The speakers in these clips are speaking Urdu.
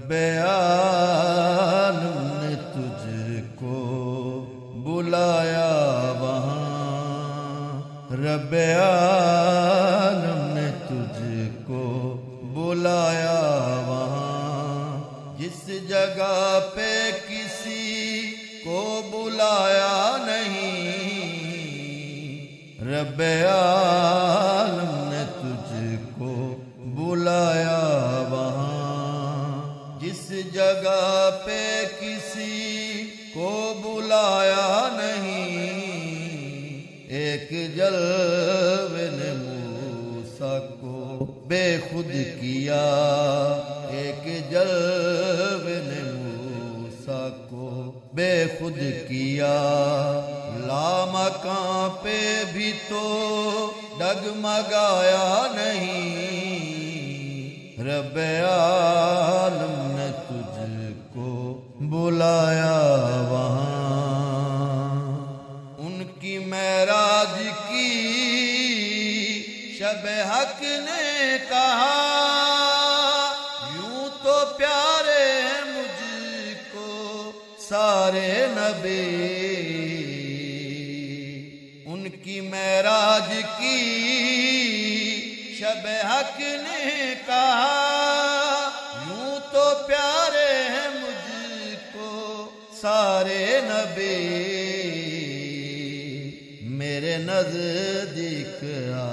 رب عالم نے تجھ کو بلایا وہاں، رب عالم نے تجھ کو بلایا وہاں، جس جگہ پہ کسی کو بلایا نہیں، رب عالم نے تجھ کو بلایا وہاں، جس جگہ پہ کسی کو بلایا نہیں، ایک جلوے نے موسیٰ کو بے خود کیا، ایک جلوے نے موسیٰ کو بے خود کیا، لامکاں پہ بھی تو ڈگمگایا نہیں، رب عالم نے تجھ کو بلایا وہاں۔ ان کی معراج کی شب حق نے کہا، یوں تو پیارے ہیں مجھ کو سارے نبی، ان کی معراج کی شب حق نے کہا، یوں تو پیارے ہیں مجھ کو سارے نبی، میرے نزدیک آ،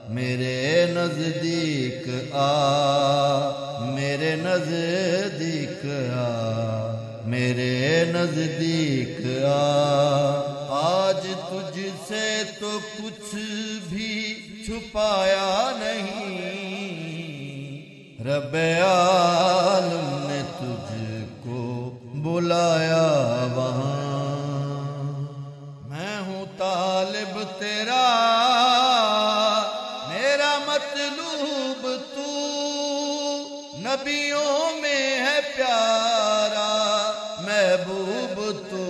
میرے نزدیک آ، میرے نزدیک آ، میرے نزدیک آ، آج تجھ سے تو کچھ بھی چھپایا نہیں، رب عالم نے تجھ کو بلایا وہاں۔ میں ہوں طالب تیرا، میرا مطلوب تو، نبیوں میں ہے پیارا محبوب تو،